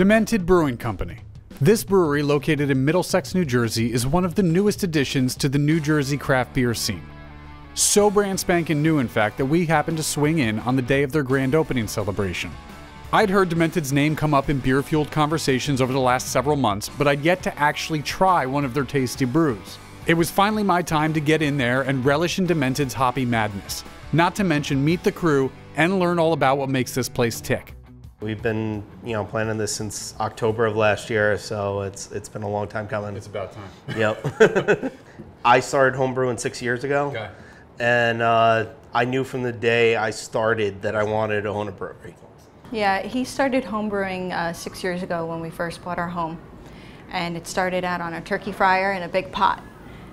Demented Brewing Company. This brewery, located in Middlesex, New Jersey, is one of the newest additions to the New Jersey craft beer scene. So brand spanking new, in fact, that we happened to swing in on the day of their grand opening celebration. I'd heard Demented's name come up in beer-fueled conversations over the last several months, but I'd yet to actually try one of their tasty brews. It was finally my time to get in there and relish in Demented's hoppy madness, not to mention meet the crew and learn all about what makes this place tick. We've been, planning this since October of last year, so it's been a long time coming. It's about time. Yep. I started homebrewing 6 years ago, Okay. and I knew from the day I started that I wanted to own a brewery. Yeah, he started homebrewing 6 years ago when we first bought our home, and it started out on a turkey fryer in a big pot,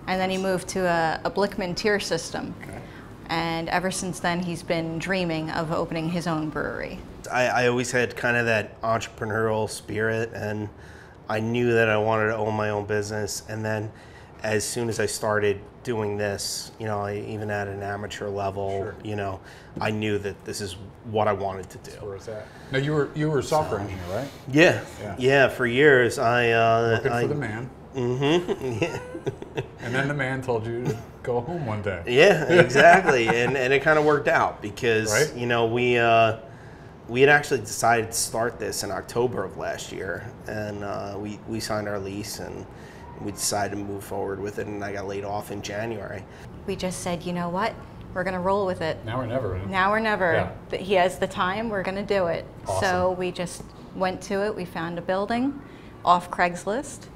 and then he moved to a Blickman tier system. Okay. And ever since then, he's been dreaming of opening his own brewery. I always had kind of that entrepreneurial spirit, and I knew that I wanted to own my own business. And then as soon as I started doing this, even at an amateur level, Sure. I knew that this is what I wanted to do. That's where it's at. Now, you were a software engineer, right? Yeah, for years. Working for the man. Mm-hmm. Yeah. And then the man told you to go home one day. Yeah, exactly. and it kind of worked out because, right? we had actually decided to start this in October of last year, and we signed our lease and we decided to move forward with it, and I got laid off in January. We just said, you know what? We're going to roll with it. Now or never. Now or never. Yeah. He has the time, we're going to do it. Awesome. So we just went to it. We found a building off Craigslist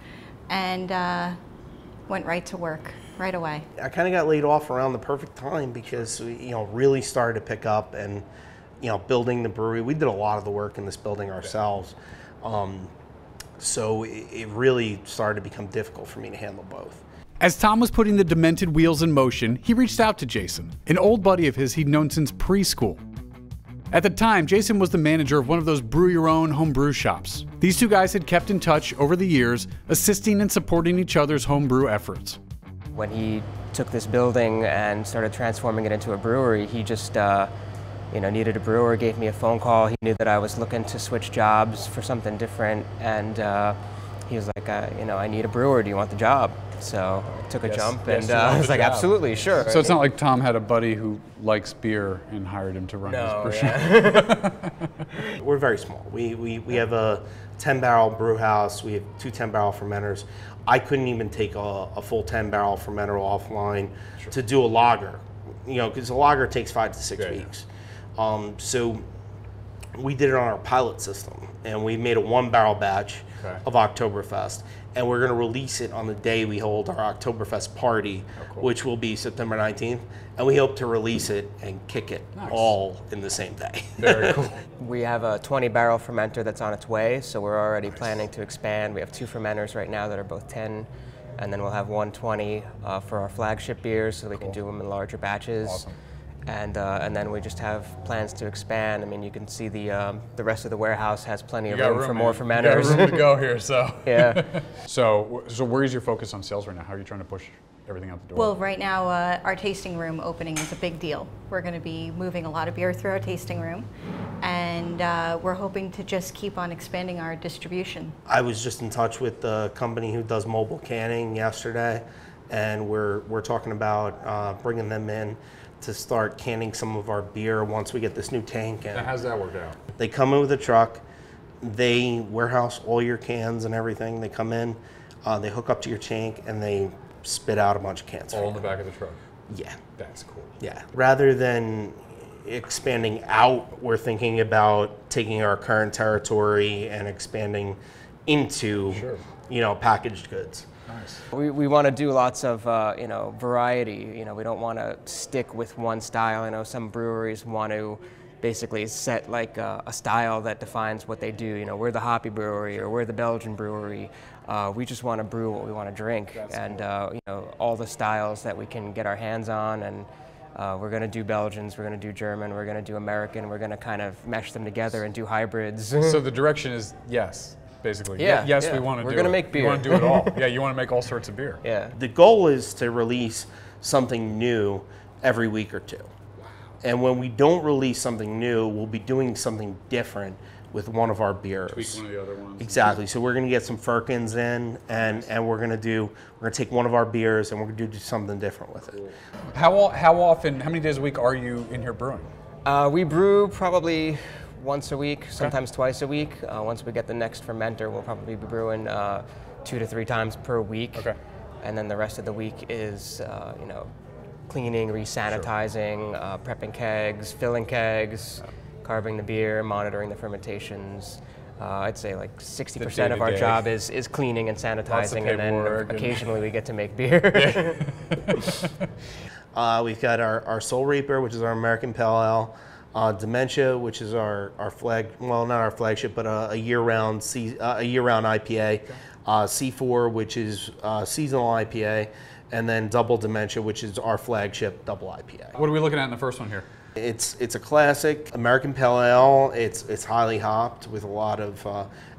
and went right to work right away. I kind of got laid off around the perfect time because we, really started to pick up, and building the brewery. We did a lot of the work in this building ourselves. So it really started to become difficult for me to handle both. As Tom was putting the Demented wheels in motion, he reached out to Jason, an old buddy of his he'd known since preschool. At the time, Jason was the manager of one of those brew-your-own home brew shops. These two guys had kept in touch over the years, assisting and supporting each other's homebrew efforts. When he took this building and started transforming it into a brewery, he just needed a brewer, gave me a phone call. He knew that I was looking to switch jobs for something different, and he was like, I need a brewer, do you want the job? So I took a jump, and I was like, absolutely, sure. So it's not like Tom had a buddy who likes beer and hired him to run his brew shop. Yeah. We're very small. We have a 10-barrel brew house. We have 2 10-barrel fermenters. I couldn't even take a full 10-barrel fermenter offline to do a lager, because a lager takes 5 to 6 weeks. So we did it on our pilot system, and we made a 1-barrel batch of Oktoberfest, and we're going to release it on the day we hold our Oktoberfest party, which will be September 19th, and we hope to release it and kick it all in the same day. Very cool. We have a 20-barrel fermenter that's on its way, so we're already planning to expand. We have 2 fermenters right now that are both 10, and then we'll have 120 for our flagship beers, so we can do them in larger batches. Awesome. And then we just have plans to expand. I mean, you can see the rest of the warehouse has plenty of room for more fermenters. You got room to go here, so. Yeah. So where's your focus on sales right now? How are you trying to push everything out the door? Well, right now, our tasting room opening is a big deal. We're going to be moving a lot of beer through our tasting room, and we're hoping to just keep on expanding our distribution. I was just in touch with the company who does mobile canning yesterday, and we're talking about bringing them in to start canning some of our beer once we get this new tank in. How's that work out? They come in with a truck, they warehouse all your cans and everything. They come in, they hook up to your tank, and they spit out a bunch of cans. All in the back of the truck? Yeah. That's cool. Yeah. Rather than expanding out, we're thinking about taking our current territory and expanding into, packaged goods. Nice. We want to do lots of variety. We don't want to stick with one style. I know some breweries want to basically set like a style that defines what they do. We're the hoppy brewery, or we're the Belgian brewery. We just want to brew what we want to drink. That's cool. All the styles that we can get our hands on, and we're going to do Belgians, we're going to do German, we're going to do American. We're going to kind of mesh them together and do hybrids. So the direction is yes. Basically, yeah, yes, yeah. we want to do it. We're going to make beer. You want to do it all. Yeah, you want to make all sorts of beer. Yeah. The goal is to release something new every week or 2. Wow. And when we don't release something new, we'll be doing something different with one of our beers. Tweak one of the other ones. Exactly. So we're going to get some firkins in, and we're going to take one of our beers and we're going to do something different with it. How often? How many days a week are you in here brewing? We brew probably once a week, sometimes twice a week. Once we get the next fermenter, we'll probably be brewing 2 to 3 times per week. Okay. And then the rest of the week is, cleaning, resanitizing, prepping kegs, filling kegs, carving the beer, monitoring the fermentations. I'd say like 60% of our job is cleaning and sanitizing, and then occasionally we get to make beer. We've got our Soul Reaper, which is our American Pale Ale, Dementia, which is our not our flagship, but a year-round IPA, C4, which is seasonal IPA, and then Double Dementia, which is our flagship double IPA. What are we looking at in the first one here? It's a classic American Pale Ale. It's highly hopped with a lot of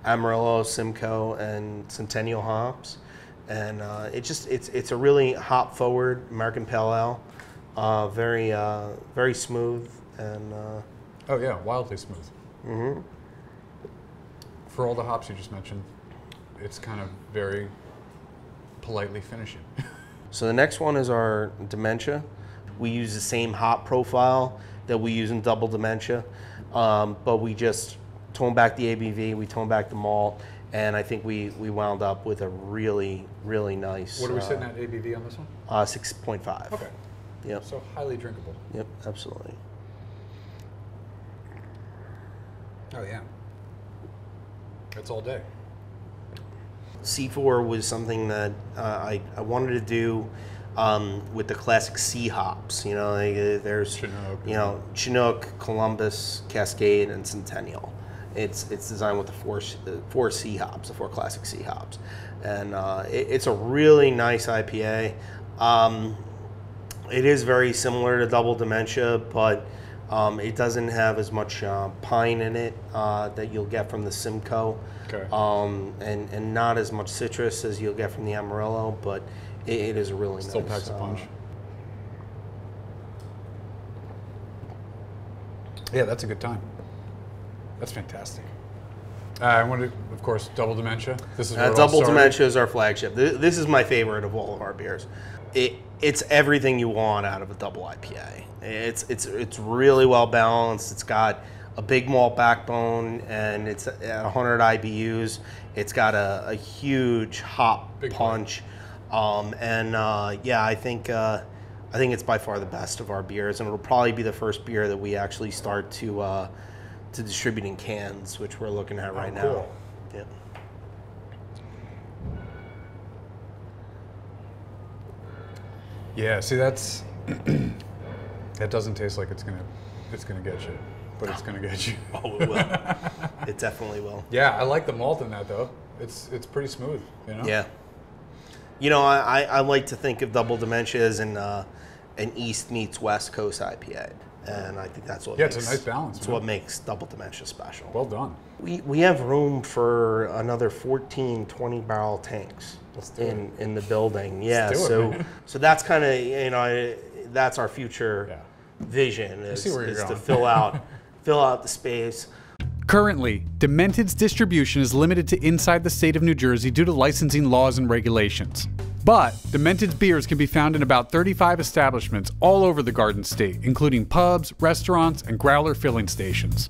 Amarillo, Simcoe, and Centennial hops, and it's a really hop forward American Pale Ale. Very smooth and. Oh yeah, wildly smooth. Mm-hmm. For all the hops you just mentioned, it's kind of very politely finishing. So the next one is our Dementia. We use the same hop profile that we use in Double Dementia, but we just tone back the ABV, we tone back the malt, and I think we wound up with a really, really nice. What are we sitting at ABV on this one? 6.5. Okay. Yep. So highly drinkable. Yep, absolutely. Oh yeah. It's all day. C4 was something that I wanted to do with the classic C hops. There's Chinook. Chinook, Columbus, Cascade, and Centennial. It's designed with the four C hops, the 4 classic C hops, and it's a really nice IPA. It is very similar to Double Dementia, but it doesn't have as much pine in it that you'll get from the Simcoe. Okay. And not as much citrus as you'll get from the Amarillo, but it is a really nice. Still packs a punch. Yeah, that's a good time. That's fantastic. I wanted, of course, Double Dementia. This is where Double Dementia is our flagship. This is my favorite of all of our beers. It's everything you want out of a double IPA. It's really well balanced. It's got a big malt backbone, and it's at 100 IBUs. It's got a huge hop punch, I think it's by far the best of our beers, and it'll probably be the first beer that we actually start to distribute in cans, which we're looking at right now. Yeah. Yeah. See, that's that doesn't taste like it's gonna get you. But it's gonna get you. Oh, it will. It definitely will. Yeah, I like the malt in that though. It's pretty smooth, Yeah. I like to think of Double Dementia as an East meets West Coast IPA, and I think that's what. Yeah, it's a nice balance. It's what makes Double Dementia special. Well done. We have room for another 14 20-barrel tanks in the building. Yeah. So that's kind of that's our future vision is to fill out the space. Currently, Demented's distribution is limited to inside the state of New Jersey due to licensing laws and regulations. But Demented's beers can be found in about 35 establishments all over the Garden State, including pubs, restaurants, and growler filling stations.